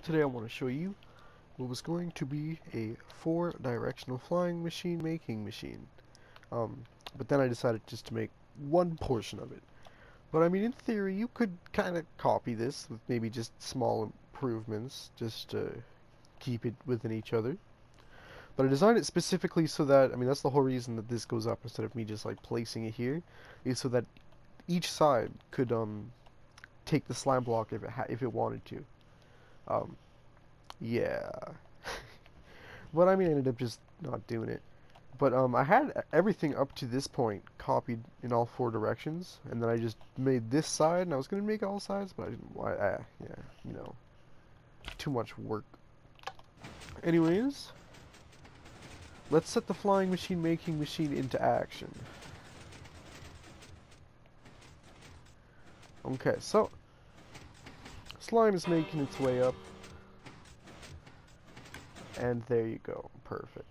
today I want to show you what was going to be a 4-directional flying machine making machine. But then I decided just to make one portion of it. But I mean, in theory, you could kind of copy this with maybe just small improvements, just to keep it within each other. But I designed it specifically so that, I mean, that's the whole reason that this goes up instead of me just like placing it here, is so that each side could take the slime block if it wanted to. Yeah. But I mean, I ended up just not doing it. But I had everything up to this point copied in all 4 directions, and then I just made this side, and I was gonna make all sides, but I didn't. Yeah, you know, too much work. Anyways, let's set the flying machine making machine into action. Okay, so slime is making its way up. And there you go. Perfect.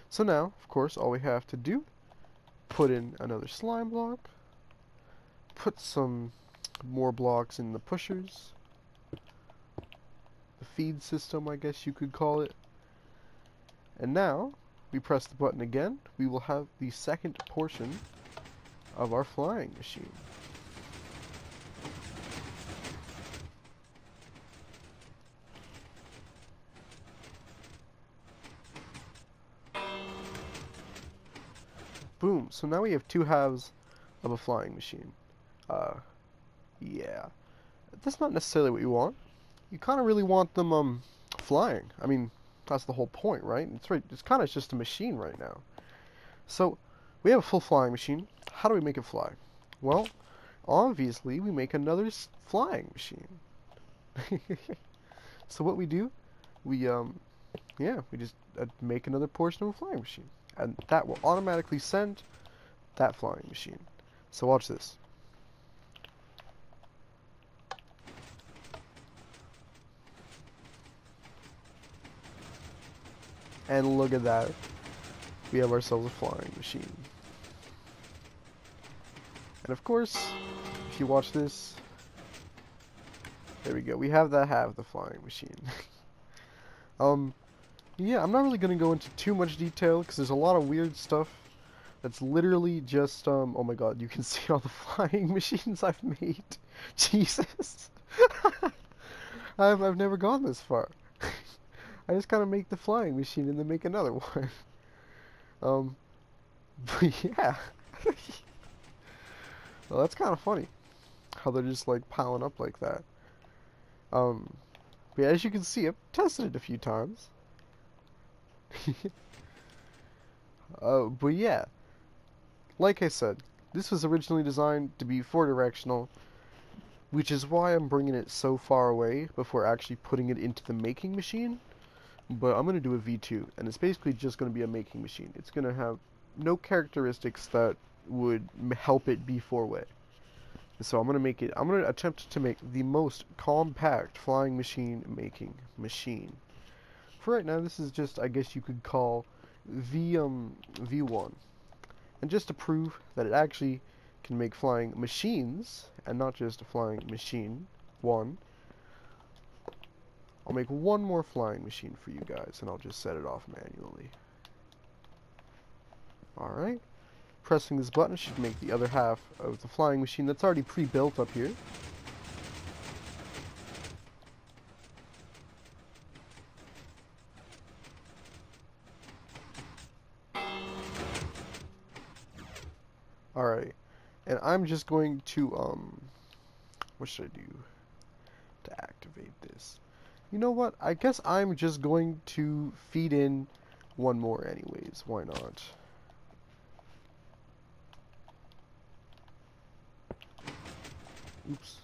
So now, of course, all we have to do, put in another slime block, put some more blocks in the pushers, the feed system, I guess you could call it. And now, we press the button again, we will have the second portion of our flying machine. Boom. So now we have 2 halves of a flying machine. Yeah. That's not necessarily what you want. You kind of really want them, flying. I mean, that's the whole point, right? It's kind of just a machine right now. So, we have a full flying machine. How do we make it fly? Well, obviously, we make another flying machine. So what we do, we just make another portion of a flying machine. And that will automatically send that flying machine. So watch this. And look at that. We have ourselves a flying machine. And of course, if you watch this, there we go. We have that half the flying machine. Yeah, I'm not really going to go into too much detail because there's a lot of weird stuff that's literally just, oh my god, you can see all the flying machines I've made. Jesus. I've never gone this far. I just kind of make the flying machine and then make another one. But yeah. Well, that's kind of funny how they're just like piling up like that. But yeah, as you can see, I've tested it a few times. But yeah, like I said, this was originally designed to be 4-directional, which is why I'm bringing it so far away before actually putting it into the making machine. But I'm going to do a V2, and it's basically just going to be a making machine. It's going to have no characteristics that would help it be 4-way. So I'm going to attempt to make the most compact flying machine making machine. For right now, this is just, I guess you could call V1. And just to prove that it actually can make flying machines, and not just a flying machine, one, I'll make one more flying machine for you guys, and I'll just set it off manually. Alright. Pressing this button should make the other half of the flying machine that's already pre-built up here. Alright, and I'm just going to, what should I do to activate this? You know what, I guess I'm just going to feed in one more anyways, why not? Oops.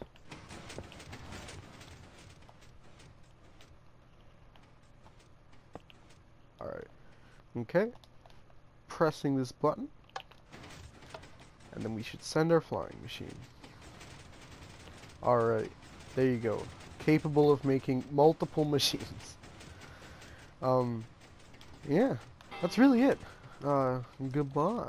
Alright, okay, pressing this button. And then we should send our flying machine. Alright, there you go. Capable of making multiple machines. Yeah, that's really it. Goodbye.